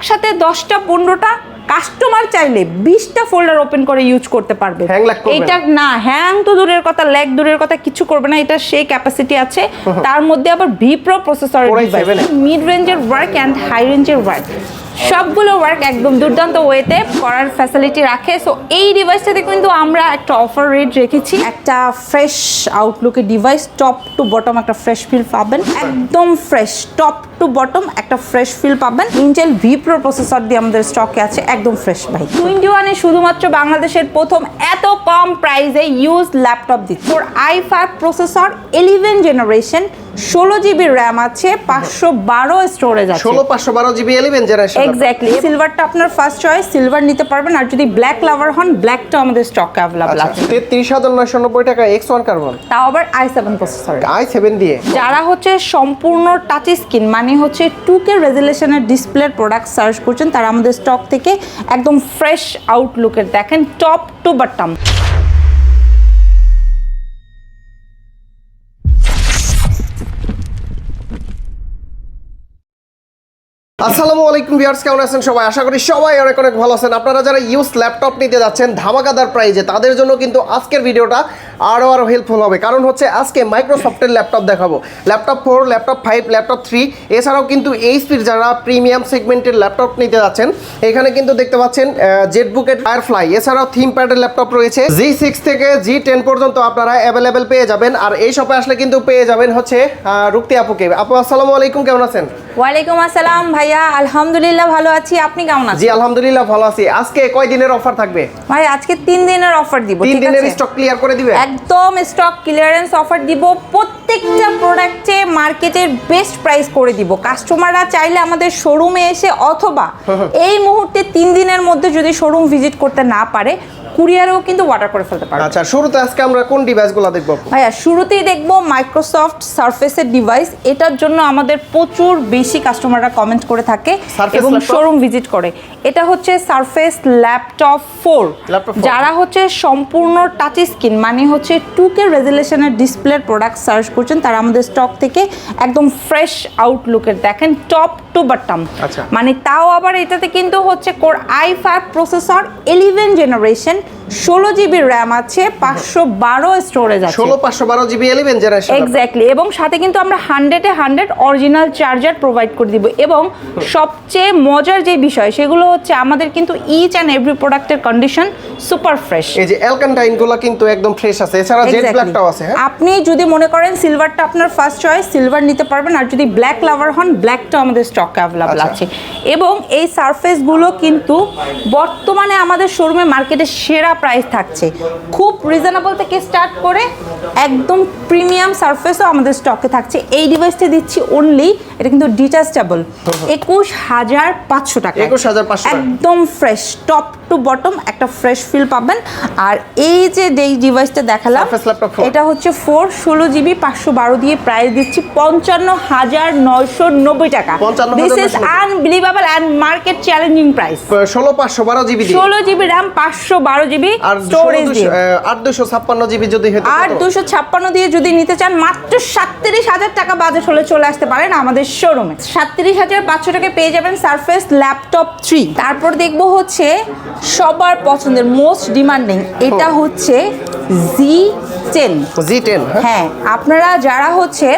একসাথে 10টা 15টা কাস্টমার চাইলে 20টা ফোল্ডার ওপেন করে ইউজ করতে পারবে। এটা না হ্যাং তো দূরের কথা, ল্যাগ দূরের কথা, কিছু করবে না। এটা সেই ক্যাপাসিটি আছে। তার মধ্যে আবার ভি প্রো প্রসেসর, মিড রেঞ্জের ওয়ার্ক অ্যান্ড হাই রেঞ্জের ওয়ার্ক, সবগুলো ওয়ার্ক একদম দুর্দান্ত ওয়েতে করার ফ্যাসিলিটি রাখে। সো এই ডিভাইসটাতে কিন্তু আমরা একটা অফার রেট রেখেছি। একটা ফ্রেশ আউটলুকের ডিভাইস, টপ টু বটম একটা ফ্রেশ ফিল পাবেন, একদম ফ্রেশ টপ টু বটম একটা ফ্রেশ ফিল পাবেন। ইন্টেল ভি প্রো প্রসেসর দিয়ে আমাদের স্টকে আছে, একদম ফ্রেশ ভাই। 21 শুধুমাত্র বাংলাদেশের প্রথম এত কম প্রাইসে ইউজ ল্যাপটপ দিচ্ছে। ওর i5 processor 11 generation, 16 GB RAM আছে, 512 স্টোরেজ আছে। 512 জিবি 11 জেনারেশন। এক্স্যাক্টলি। সিলভারটা আপনার ফার্স্ট চয়েস, সিলভার নিতে পারবেন। আর যদি ব্ল্যাক লাভার হন, ব্ল্যাকটা আমাদের স্টকে अवेलेबल আছে। 33990 টাকা X1 কার্বন, তাও আবার i7 প্রসেসর। i7 দিয়ে। যারা হচ্ছে সম্পূর্ণ টাচ স্ক্রিন মানে হচ্ছে 2K রেজোলিউশনের ডিসপ্লের প্রোডাক্ট সার্চ করছেন, তারা আমাদের স্টক থেকে একদম ফ্রেশ আউটলুকের দেখেন টপ টু বটম। আসসালামু আলাইকুম ভিউয়ার্স, কেমন আছেন সবাই? আশা করি সবাই অনেক অনেক ভালো আছেন। আপনারা যারা ইউজ ল্যাপটপ নিতে যাচ্ছেন ধামাকাদার প্রাইজে, তাদের জন্য কিন্তু আজকের ভিডিওটা আরও হেল্পফুল হবে। কারণ হচ্ছে আজকে মাইক্রোসফটের ল্যাপটপ দেখাবো, ল্যাপটপ 4, ল্যাপটপ 5, ল্যাপটপ 3, এছাড়াও কিন্তু এইচপির যারা প্রিমিয়াম সেগমেন্টের ল্যাপটপ নিতে যাচ্ছেন, এখানে কিন্তু দেখতে পাচ্ছেন জেটবুকের ফায়ারফ্লাই, এছাড়াও থিমপ্যাডের ল্যাপটপ রয়েছে। G6 থেকে G10 পর্যন্ত আপনারা অ্যাভেলেবেল পেয়ে যাবেন। আর এই শপে আসলে কিন্তু পেয়ে যাবেন হচ্ছে রুক্তি আপুকে। আপু আসসালামু আলাইকুম, কেমন আছেন? ওয়ালাইকুম আসসালাম ভাইয়া, আলহামদুলিল্লাহ ভালো আছি। আপনি কেমন আছেন? জি আলহামদুলিল্লাহ ভালো আছি। আজকে কয় দিনের অফার থাকবে? ভাই আজকে 3 দিনের অফার দিব। 3 দিনের স্টক ক্লিয়ার করে দিবেন? একদম স্টক ক্লিয়ারেন্স অফার দিব। প্রত্যেকটা প্রোডাক্টে মার্কেটের বেস্ট প্রাইস করে দিব। কাস্টমাররা চাইলে আমাদের শোরুমে এসে অথবা এই মুহূর্তে 3 দিনের মধ্যে যদি শোরুম ভিজিট করতে না পারে, কুরিয়ারেও কিন্তু অর্ডার করে ফেলতে পারবে। আচ্ছা, শুরুতে আজকে আমরা কোন ডিভাইসগুলো দেখব? ভাইয়া শুরুতেই দেখব মাইক্রোসফট সারফেসের ডিভাইস। এটার জন্য আমাদের প্রচুর বেশি কাস্টমাররা কমেন্ট করে থাকে এবং শোরুম ভিজিট করে। এটা হচ্ছে সারফেস ল্যাপটপ 4। যারা হচ্ছে সম্পূর্ণ টাচ স্ক্রিন মানে হচ্ছে 2K রেজোলিউশনের ডিসপ্লের প্রোডাক্ট সার্চ করছেন, তারা আমাদের স্টক থেকে একদম ফ্রেশ আউটলুকের দেখেন টপ টু বটম। মানে তাও আবার এটাতে কিন্তু হচ্ছে core i5 processor 11 generation, 16 GB RAM আছে, 512 স্টোরেজ আছে। 512 জিবি 11 জেনারেশন। এক্স্যাক্টলি। এবং সাথে কিন্তু আমরা 100-এ 100 অরিজিনাল চার্জার প্রোভাইড করে দিব। এবং সবচেয়ে মজার যে বিষয় সেগুলো হচ্ছে আমাদের কিন্তু ইচ অ্যান্ড এভরি প্রোডাক্টের কন্ডিশন সুপার ফ্রেশ। এই যে অ্যালকান্টাইনগুলো কিন্তু একদম ফ্রেশ আছে। এছাড়া জেড ব্ল্যাকটাও আছে। আপনি যদি মনে করেন সিলভারটা আপনার ফার্স্ট চয়েস, সিলভার নিতে পারবেন। আর যদি ব্ল্যাক লাভার হন, ব্ল্যাকটাও আমাদের স্টকে अवेलेबल আছে। এবং এই সারফেসগুলো কিন্তু বর্তমানে আমাদের শোরুমে মার্কেটে সেরা প্রাইস থাকছে। খুব রিজনেবল থেকে স্টার্ট করে একদম প্রিমিয়াম সারফেসও আমাদের স্টকে থাকছে। এই ডিভাইসটা দিচ্ছি অনলি, এটা কিন্তু ডিটাচেবল, 21500 টাকা। 21500 একদম ফ্রেশ টপ টু বটম একটা ফ্রেশ ফিল পাবেন। আর এই যে ডিভাইসটা দেখালাম, এটা হচ্ছে 4, 16 জিবি 512 দিয়ে প্রাইস দিচ্ছি 55990 টাকা। This is unbelievable and market challenging price. 16512 GB দিয়ে, 16 জিবি র্যাম, 512 জিবি স্টোরেজ দিয়ে, 8256 জিবি যদি হতো, 8256 দিয়ে যদি নিতে চান মাত্র 37000 টাকা বাজেট হলে চলে আসতে পারেন আমাদের শোরুমে। 37500 টাকায় পেয়ে যাবেন সারফেস ল্যাপটপ 3। তারপর দেখবো হচ্ছে সবার পছন্দের মোস্ট ডিমান্ডিং, এটা হচ্ছে G10। হ্যাঁ, আপনারা যারা হচ্ছে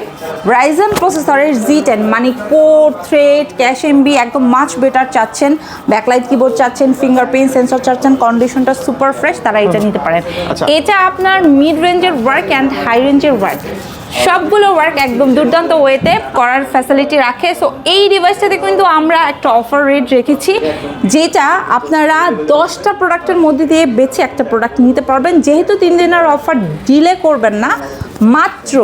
রাইজেন প্রসেসরের G10 মানে কোর, থ্রেড, ক্যাশ এমবি একদম মাচ বেটার চাচ্ছেন, ব্যাকলাইট কিবোর্ড চাচ্ছেন, ফিঙ্গারপ্রিন্ট সেন্সর চাচ্ছেন, কন্ডিশনটা সুপার ফ্রেশ, তারা এটা নিতে পারেন। এটা আপনার মিড রেঞ্জের ওয়ার্ক অ্যান্ড হাই রেঞ্জের ওয়ার্ক, সবগুলো ওয়ার্ক একদম দুর্দান্ত ওয়েতে করার ফ্যাসিলিটি রাখে। সো এই ডিভাইসটাতে কিন্তু আমরা একটা অফার রেট রেখেছি, যেটা আপনারা 10টা প্রোডাক্টের মধ্যে দিয়ে বেছে একটা প্রোডাক্ট নিতে পারবেন। যেহেতু 3 দিনের অফার ডিলে করবেন না, মাত্র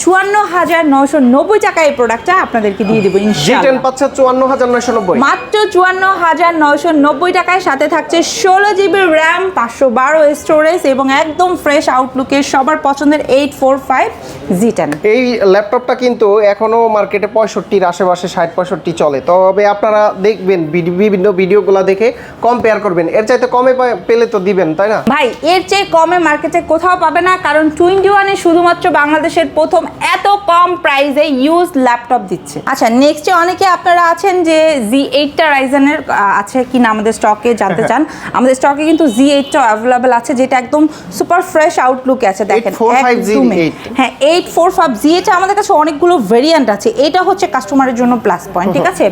54990 টাকা এই প্রোডাক্টটা আপনাদেরকে দিয়ে দিব ইনশাআল্লাহ। G10 পাচ্ছে 54990, মাত্র 54990 টাকায়। সাথে থাকছে 16 জিবি র্যাম, 512 স্টোরেজ এবং একদম ফ্রেশ আউটলুকের সবার পছন্দের 845 G10। এই ল্যাপটপটা কিন্তু এখনো মার্কেটে 65-এর আশেপাশে, 60-65 চলে। তবে আপনারা দেখবেন বিভিন্ন ভিডিওগুলো দেখে কম্পেয়ার করবেন, এর চাইতে কমে পেলে তো দিবেন, তাই না ভাই? এর চেয়ে কমে মার্কেটে কোথাও পাবে না, কারণ 21 শুধুমাত্র বাংলাদেশের প্রথম এত কম প্রাইসে ইউজ ল্যাপটপ দিচ্ছে। আচ্ছা, নেক্সটে অনেকে আপনারা আছেন যে Z8টা রাইজেনের আছে কিনা আমাদের স্টকে জানতে চান। আমাদের স্টকে কিন্তু Z8টা অ্যাভেলেবেল আছে, যেটা একদম সুপার ফ্রেশ আউটলুকে আছে। দেখেন, 845Z8 হ্যাঁ 845 এটা আমাদের কাছে অনেকগুলো ভেরিয়েন্ট আছে। এটা হচ্ছে কাস্টমারের জন্য প্লাস পয়েন্ট, ঠিক আছে।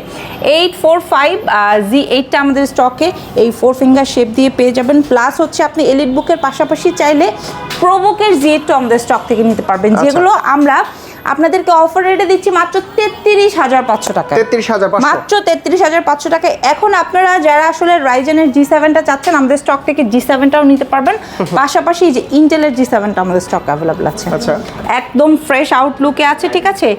845Z8টা আমাদের স্টকে এই 4 ফিঙ্গার শেপ দিয়ে পেয়ে যাবেন। প্লাস হচ্ছে আপনি এলিট বুকের পাশাপাশি চাইলে প্রোবুকের Z8টা আমাদের স্টক থেকে নিতে পারবেন, যেগুলো আমরা আপনাদেরকে অফার রেটে দিচ্ছি মাত্র 33,500 টাকা। 33,500 মাত্র 33,500 টাকায়। এখন আপনারা যারা আসলে রাইজেনের G7টা চাচ্ছেন, আমাদের স্টক থেকে G7টাও নিতে পারবেন। পাশাপাশি যে ইন্টেলের G7টা আমাদের স্টক অ্যাভেলেবল আছে। আচ্ছা, একদম ফ্রেশ আউটলুকে আছে, ঠিক আছে।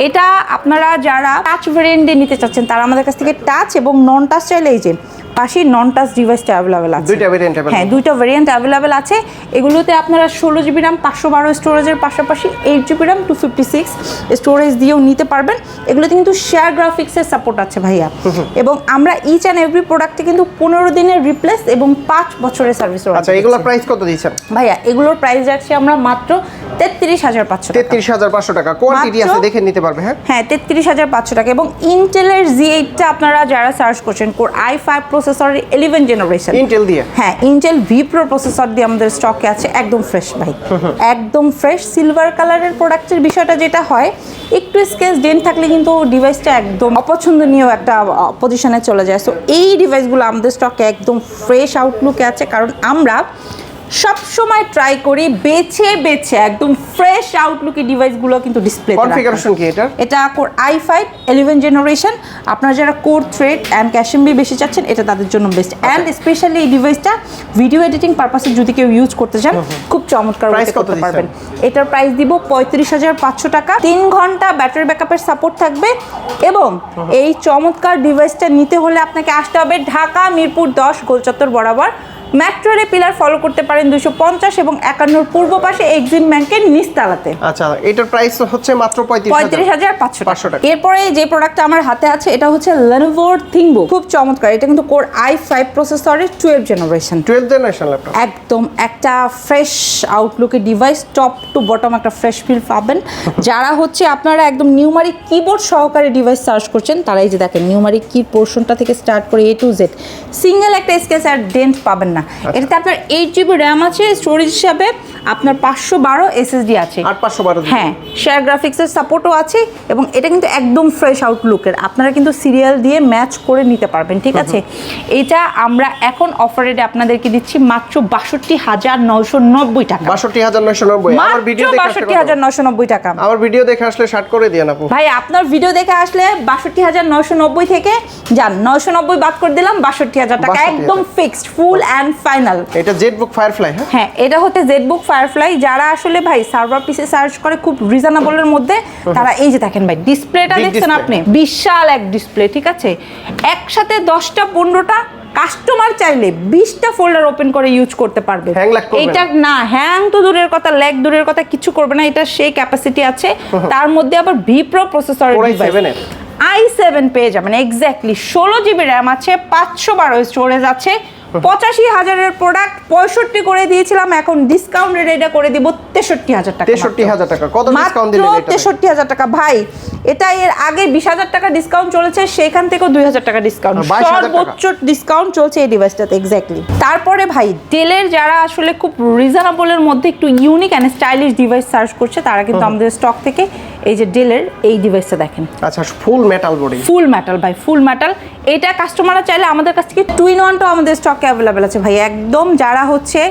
এটা আপনারা যারা টাচ ভেরিয়েন্টে নিতে চাচ্ছেন, তারা আমাদের কাছ থেকে টাচ এবং নন টাচ চাইলে এই যে পাশে নন টাচ ডিভাইসটা অ্যাভেলেবেল আছে। দুইটা ভেরিয়েন্ট अवेलेबल। হ্যাঁ, দুইটা ভেরিয়েন্ট অ্যাভেলেবেল আছে। এগুলোতে আপনারা 16GB RAM 512 স্টোরেজের পাশাপাশি 8GB RAM 256 স্টোরেজ দিয়েও নিতে পারবেন। এগুলোতে কিন্তু শেয়ার গ্রাফিক্সের সাপোর্ট আছে ভাইয়া। এবং আমরা ইচ অ্যান্ড এভরি প্রোডাক্টে কিন্তু 15 দিনের রিপ্লেস এবং 5 বছরের সার্ভিস ওয়ারেন্টি। আচ্ছা, এগুলোর প্রাইস কত দিচ্ছেন ভাইয়া? এগুলোর প্রাইস রাখছি আমরা মাত্র 33,500 টাকা। 33,500 টাকা। কোয়ান্টিটি আছে, দেখে নিতে পারবে। হ্যাঁ 33,500 টাকা। এবং ইন্টেলের Z8টা আপনারা যারা সার্চ করছেন, কোর i5 প্রসেসরের 11 জেনারেশন ইন্টেল দিয়ে, হ্যাঁ ইন্টেল V Pro প্রসেসর দিয়ে আমাদের স্টকে আছে। একদম ফ্রেশ ভাই, একদম ফ্রেশ সিলভার কালারের প্রোডাক্টের বিষয়টা যেটা হয়, একটু স্কেচ ডেন্ট থাকলে কিন্তু ডিভাইসটা একদম অপছন্দনীয় একটা পজিশনে চলে যায়। সো এই ডিভাইসগুলো আমাদের স্টকে একদম ফ্রেশ আউটলুকে আছে, কারণ আমরা সব সময় ট্রাই করি বেছে বেছে একদম ফ্রেশ আউটলুকি ডিভাইসগুলো কিন্তু ডিসপ্লে। কনফিগারেশন কি এটা? এটা কোর i5 11 জেনারেশন। আপনারা যারা কোর থ্রেড অ্যান্ড ক্যাশএমবি বেশি চাচ্ছেন, এটা তাদের জন্য বেস্ট। অ্যান্ড স্পেশালি এই ডিভাইসটা ভিডিও এডিটিং পারপাসে যদি কেউ ইউজ করতে চান, খুব চমৎকার করতে পারবেন। এটার প্রাইস দিব 35,500 টাকা। 3 ঘন্টা ব্যাটারি ব্যাকআপের সাপোর্ট থাকবে। এবং এই চমৎকার ডিভাইসটা নিতে হলে আপনাকে আসতে হবে ঢাকা মিরপুর 10 গোলচত্বর বরাবর। মেট্রোরে পিলার ফলো করতে পারেন 250 এবং 51 পূর্ব পাশে এক্সিম ব্যাংকের নিচতলাতে। আচ্ছা, এটার প্রাইস হচ্ছে মাত্র 35,500 টাকা। এরপরে যে প্রোডাক্টটা আমার হাতে আছে, এটা হচ্ছে Lenovo ThinkBook। খুব চমৎকার। এটা কিন্তু কোর i5 প্রসেসরের 12 জেনারেশন ল্যাপটপ। একদম একটা ফ্রেশ আউটলুকের ডিভাইস, টপ টু বটম একটা ফ্রেশ ফিল পাবেন। যারা হচ্ছে আপনারা একদম নিউমারিক কিবোর্ড সহকারে ডিভাইস সার্চ করছেন, তারা এই যে দেখেন নিউমারিক কি পোর্শনটা থেকে স্টার্ট করে A to Z সিঙ্গেল একটা স্কেচ আর ডেন্ট পাবেন না। এটাতে আপনার 8GB RAM আছে, স্টোরেজ হিসাবে আপনার 512 SSD আছে। 512, হ্যাঁ শেয়ার গ্রাফিক্সের সাপোর্টও আছে। এবং এটা কিন্তু একদম ফ্রেশ আউটলুকের, আপনারা কিন্তু সিরিয়াল দিয়ে ম্যাচ করে নিতে পারবেন, ঠিক আছে। এটা আমরা এখন অফার রেটে আপনাদেরকে দিচ্ছি মাত্র 62,990 টাকা। 62,990। আমার ভিডিও দেখে 62,990 টাকা। আমার ভিডিও দেখে আসলে শার্ট করে দিয়েন আপু। ভাই আপনার ভিডিও দেখে আসলে 62,990 থেকে যান 990 বাদ করে দিলাম 62,000 টাকা, একদম ফিক্সড, ফুল অ্যান্ড ফাইনাল। এটা জেটবুক ফায়ারফ্লাই। হ্যাঁ এটা হচ্ছে জেটবুক ফায়ারফ্লাই। যারা আসলে ভাই সার্ভার পিসে সার্চ করে খুব রিজনেবলের মধ্যে, তারা এই যে দেখেন ভাই ডিসপ্লেটা দেখছেন আপনি, বিশাল এক ডিসপ্লে, ঠিক আছে। একসাথে 10টা 15টা কাস্টমার চাইলে 20টা ফোল্ডার ওপেন করে ইউজ করতে পারবে। এটা না হ্যাং তো দূরের কথা, ল্যাগ দূরের কথা, কিছু করবে না। এটা সেই ক্যাপাসিটি আছে। তার মধ্যে আবার V Pro প্রসেসরের ডিভাইস i7 পেয়ে যাবেন। এক্স্যাক্টলি 16GB RAM আছে, 512 স্টোরেজ আছে। 85,000-এর প্রোডাক্ট 65 করে দিয়েছিলাম, এখন ডিসকাউন্ট রেট এটা করে দিব 63,000 টাকা। 63,000 টাকা। কত ডিসকাউন্ট দিলেন এটা? 63,000 টাকা ভাই। এটা এর আগে 20,000 টাকা ডিসকাউন্ট চলেছে, সেখান থেকেও 2,000 টাকা ডিসকাউন্ট, সর্বোচ্চ ডিসকাউন্ট চলছে এই ডিভাইসটাতে। এক্স্যাক্টলি। তারপরে ভাই ডেলের যারা আসলে খুব রিজনেবলের মধ্যে একটু unique and stylish device search করছে, তারা কিন্তু আমাদের স্টক থেকে এই যে ডেলের এই ডিভাইসটা দেখেন। আচ্ছা, ফুল মেটাল বডি। ফুল মেটাল ভাই, ফুল মেটাল। এটা কাস্টমাররা চাইলে আমাদের কাছ থেকে 2-in-1টা আমাদের স্টকে অ্যাভেলেবেল আছে ভাই। একদম যারা হচ্ছে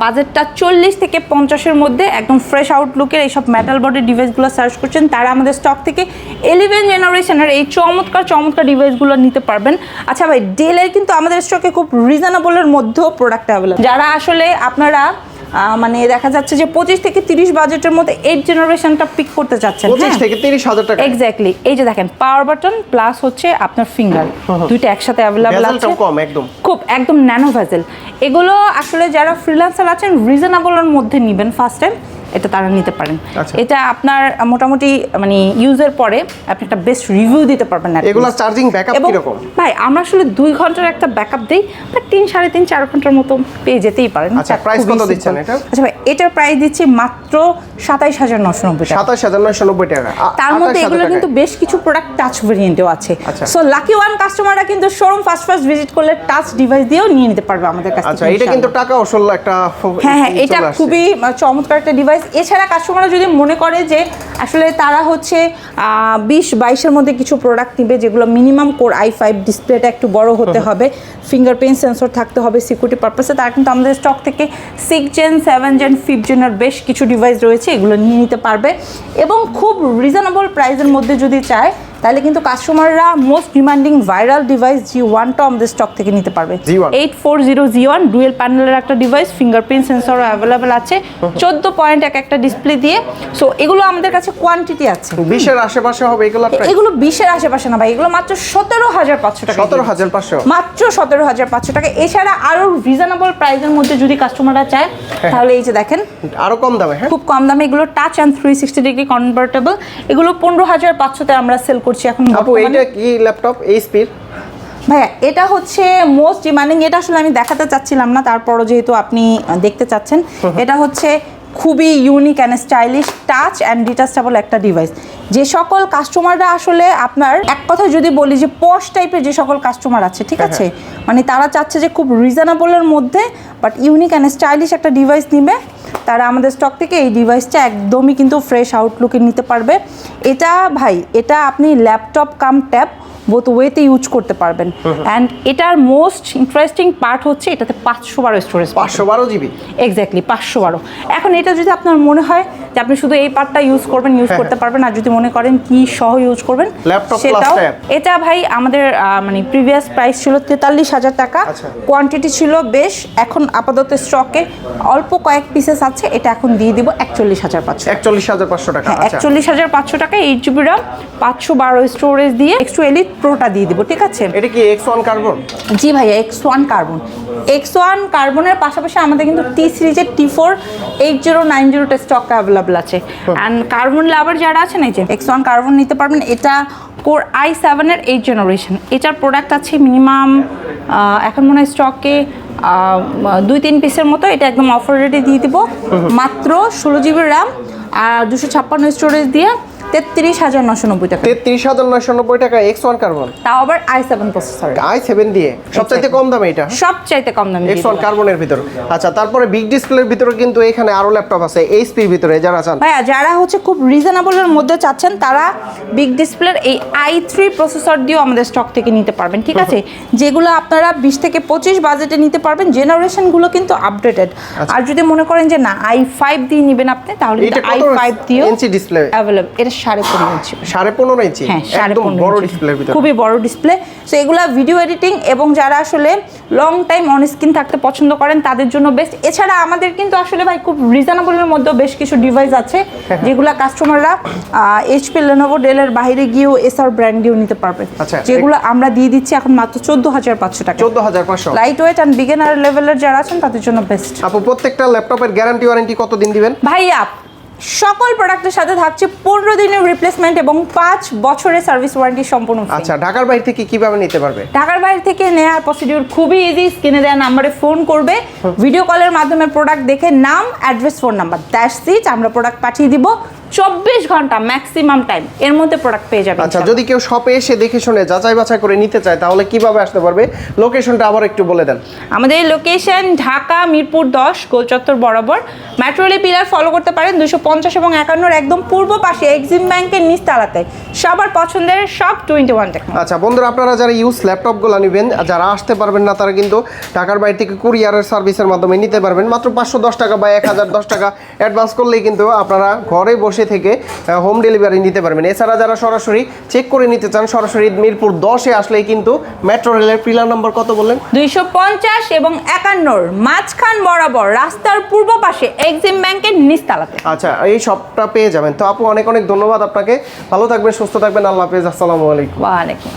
বাজেটটা 40 থেকে 50-এর মধ্যে একদম ফ্রেশ আউটলুকের এইসব মেটাল বডি ডিভাইসগুলো সার্চ করছেন, তারা আমাদের স্টক থেকে 11 জেনারেশনের এই চমৎকার চমৎকার ডিভাইসগুলো নিতে পারবেন। আচ্ছা ভাই ডেলের কিন্তু আমাদের স্টকে খুব রিজনেবলের মধ্যেও প্রোডাক্ট অ্যাভেলেবল। যারা আসলে আপনারা মানে দেখা যাচ্ছে যে 25 থেকে 30 বাজেটের মধ্যে 8 জেনারেশনটা পিক করতে চাচ্ছেন, 25 থেকে 30,000 টাকা। এক্স্যাক্টলি। এই যে দেখেন পাওয়ার বাটন প্লাস হচ্ছে আপনার ফিঙ্গার, দুইটা একসাথে অ্যাভেলেবল আছে। কম একদম, খুব একদম ন্যানো ভেজেল। এগুলো আসলে যারা ফ্রিল্যান্সার আছেন রিজনেবলের মধ্যে নেবেন ফার্স্ট টাইম, এটা তারা নিতে পারেন। আচ্ছা। এটা আপনার মোটামুটি মানে ইউজের পরে আপনি একটা বেস্ট রিভিউ দিতে পারবেন না। এগুলা চার্জিং ব্যাকআপ কি রকম? ভাই আমরা আসলে 2 ঘন্টার একটা ব্যাকআপ দেই, বাট 3 3.5 4 ঘন্টার মতো পেয়ে যেতেই পারেন। আচ্ছা, প্রাইস কত দিচ্ছেন এটা? আচ্ছা ভাই, এটার প্রাইস দিচ্ছি মাত্র 27990 টাকা। 27990 টাকা। তার মধ্যে এগুলো কিন্তু বেশ কিছু প্রোডাক্ট টাচ ভেরিয়েন্টও আছে। আচ্ছা। সো লাকি ওয়ান কাস্টমাররা কিন্তু শোরুম ফার্স্ট ভিজিট করলে টাচ ডিভাইস দিয়েও নিয়ে নিতে পারবে আমাদের কাছ থেকে। আচ্ছা, এটা কিন্তু টাকা আসল একটা হ্যাঁ, এটা খুবই চমৎকার একটা ডিভাইস। এছাড়া কাস্টমাররা যদি মনে করে যে আসলে তারা হচ্ছে 20-22 এর মধ্যে কিছু প্রোডাক্ট নিবে যেগুলো মিনিমাম কোর i5, ডিসপ্লেটা একটু বড় হতে হবে, ফিঙ্গারপ্রিন্ট সেন্সর থাকতে হবে সিকিউরিটি পারপাসে, তারা কিন্তু আমাদের স্টক থেকে 6 জেন, 7 জেন, 5 জেনের বেশ কিছু ডিভাইস রয়েছে, এগুলো নিয়ে নিতে পারবে। এবং খুব রিজনেবল প্রাইসের মধ্যে যদি চায় তাহলে কিন্তু কাস্টমাররা মোস্ট ডিমান্ডিং ভাইরাল ডিভাইস G1টাও আমাদের স্টক থেকে নিতে পারবে। 840G1 ডুয়েল প্যানেলের একটা ডিভাইস, ফিঙ্গারপ্রিন্ট সেন্সরও অ্যাভেলেবেল আছে, 14 পয়েন্ট একটা ডিসপ্লে দিয়ে। সো এগুলো আমাদের কাছে কোয়ান্টিটি আছে। 20 এর আশেপাশে হবে এগুলো প্রাইস? এগুলো 20 এর আশেপাশে না ভাই, এগুলো মাত্র 17500 টাকা। 17500 মাত্র 17500 টাকা। এছাড়া আরো রিজনেবল প্রাইসের মধ্যে যদি কাস্টমাররা চায় তাহলে এই যে দেখেন আরো কম দামে। হ্যাঁ, খুব কম দামে এগুলো টাচ অ্যান্ড 360 ডিগ্রি কনভার্টেবল, এগুলো 15500 তে আমরা সেল করছি এখন। আপু এটা কি ল্যাপটপ HP? ভাইয়া এটা হচ্ছে মোস্ট ডিমান্ডিং, এটা আসলে আমি দেখাতে চাচ্ছিলাম না, তারপরও যেহেতু আপনি দেখতে চাচ্ছেন, এটা হচ্ছে খুবই unique and stylish touch and detachable একটা ডিভাইস। যে সকল কাস্টমাররা আসলে আপনার এক কথা যদি বলি যে পশ টাইপের যে সকল কাস্টমার আছে, ঠিক আছে, মানে তারা চাচ্ছে যে খুব রিজনেবলের মধ্যে বাট ইউনিক অ্যান্ড স্টাইলিশ একটা ডিভাইস নিবে, তারা আমাদের স্টক থেকে এই ডিভাইসটা একদমই কিন্তু ফ্রেশ আউটলুকে নিতে পারবে। এটা ভাই, এটা আপনি ল্যাপটপ কাম ট্যাব বোথ ওয়েতে ইউজ করতে পারবেন। অ্যান্ড এটার মোস্ট ইন্টারেস্টিং পার্ট হচ্ছে এটাতে 512 স্টোরেজ। 512 জিবি? এক্স্যাক্টলি 512। এখন এটা যদি আপনার মনে হয় যে আপনি শুধু এই পার্টটা ইউজ করবেন, ইউজ করতে পারবেন, আর যদি মনে করেন কি সহ ইউজ করবেন সেটাও। এটা ভাই আমাদের মানে প্রিভিয়াস প্রাইস ছিল 43000 টাকা, কোয়ান্টিটি ছিল বেশ, এখন আপাতত স্টকে অল্প কয়েক পিসেস আছে, এটা এখন দিয়ে দিব 41500। 41500 টাকা। আচ্ছা, 41500 টাকা, 8GB RAM, 512 স্টোরেজ দিয়ে X2 Elite প্রোটা দিয়ে দিব, ঠিক আছে? এটা কি X1 কার্বন? জি ভাইয়া, X1 কার্বন। X1 কার্বনের পাশাপাশি আমাদের কিন্তু T সিরিজের T4 8090 টা স্টক অ্যাভেলেবল আছে। অ্যান্ড কার্বন লাভার যারা আছেন, এই যে X1 কার্বন নিতে পারবেন। এটা কোর i7 এর 8 জেনারেশন। এটার প্রোডাক্ট আছে মিনিমাম এখন মনে হয় স্টকে 2-3 পিসের মতো। এটা একদম অফার রেটে দিয়ে দিব মাত্র 16GB RAM আর 256 স্টোরেজ দিয়ে 33990 টাকা। 33990 টাকা X1 কার্বন, তাও আবার i7 প্রসেসর। i7 দিয়ে সবচাইতে কম দামে এটা? সবচাইতে কম দামে X1 কার্বনের ভিতর। আচ্ছা, তারপরে বিগ ডিসপ্লের ভিতরে কিন্তু এখানে আরো ল্যাপটপ আছে HP এর ভিতরে, যারা চান ভাইয়া, যারা হচ্ছে খুব রিজনেবলের মধ্যে চাচ্ছেন তারা বিগ ডিসপ্লের এই i3 প্রসেসর দিয়েও আমাদের স্টক থেকে নিতে পারবেন, ঠিক আছে? যেগুলো আপনারা 20 থেকে 25 বাজেটে নিতে পারবেন, জেনারেশনগুলো কিন্তু আপডেটেড। আর যদি মনে করেন যে না i5 দিয়ে নেবেন আপনি, তাহলে i5 দিয়েও ইঞ্চি ডিসপ্লে অ্যাভেলেবল। এটা 15.5 ইঞ্চি। 15.5 ইঞ্চি? হ্যাঁ, একদম বড় ডিসপ্লের ভিতর, খুবই বড় ডিসপ্লে। সো এগুলা ভিডিও এডিটিং এবং যারা আসলে লং টাইম অন স্ক্রিন থাকতে পছন্দ করেন তাদের জন্য বেস্ট। এছাড়া আমাদের কিন্তু আসলে ভাই খুব রিজনেবলের মধ্যে বেশ কিছু ডিভাইস আছে যেগুলা কাস্টমাররা HP, Lenovo, Dell এর বাইরে গিয়েও এসআর ব্র্যান্ড দিয়েও নিতে পারবে, যেগুলো আমরা দিয়ে দিচ্ছি এখন মাত্র 14500 টাকা। 14500। লাইট ওয়েট এন্ড বিগিনার লেভেলের যারা আছেন তাদের জন্য বেস্ট। আপু, প্রত্যেকটা ল্যাপটপের গ্যারান্টি ওয়ারেন্টি কতদিন দিবেন? ভাইয়া, সকল প্রোডাক্টের সাথে থাকছে 15 দিনের রিপ্লেসমেন্ট এবং 5 বছরের সার্ভিস ওয়ারেন্টি সম্পূর্ণ। আচ্ছা, ঢাকার বাইরে থেকে কিভাবে নিতে পারবে? ঢাকার বাইরে থেকে নেওয়ার প্রসিডিউর খুবই ইজি। স্ক্রিনে দেওয়া নাম্বারে ফোন করবে, ভিডিও কলের মাধ্যমে প্রোডাক্ট দেখে নাম, address, phone number, that's it. আমরা প্রোডাক্ট পাঠিয়ে দিব 24 ঘন্টা ম্যাক্সিমাম টাইম, এর মধ্যে প্রোডাক্ট পেয়ে যাবে। আচ্ছা, যদি কেউ শপে এসে দেখে শুনে যাচাই বাছাই করে নিতে চায় তাহলে কিভাবে আসতে পারবে? লোকেশনটা আবার একটু বলে দেন। আমাদের লোকেশন ঢাকা মিরপুর 10 গোল চত্বর বরাবর। মেট্রো রেল পিলার ফলো করতে পারেন 250 এবং 51 একদম পূর্ব পাশে এক্সিম ব্যাংকের নিচতলাতে। সবার পছন্দের সব 21 টেকনোলজি। আচ্ছা বন্ধুরা, আপনারা যারা ইউজ ল্যাপটপগুলো নেবেন, যারা আসতে পারবেন না তারা কিন্তু ঢাকার বাইরে থেকে কুরিয়ারের সার্ভিসের মাধ্যমে নিতে পারবেন। মাত্র 510 টাকা বা 1010 টাকা অ্যাডভান্স করলেই কিন্তু আপনারা ঘরে বসে থেকে হোম ডেলিভারি নিতে পারবেন। এছাড়া যারা সরাসরি চেক করে নিতে চান, সরাসরি মিরপুর 10-এ আসলেই কিন্তু মেট্রো রেলের পিলার নম্বর কত বললেন? 250 এবং 51 মাঝখান বরাবর রাস্তার পূর্ব পাশে এক্সিম ব্যাংকের নিচতলাতে। আচ্ছা, এই সবটা পেয়ে যাবেন। তো আপু, অনেক অনেক ধন্যবাদ আপনাকে। ভালো থাকবেন, সুস্থ থাকবেন। আল্লাহ হাফেজ। আসসালামু আলাইকুম। ওয়া আলাইকুম।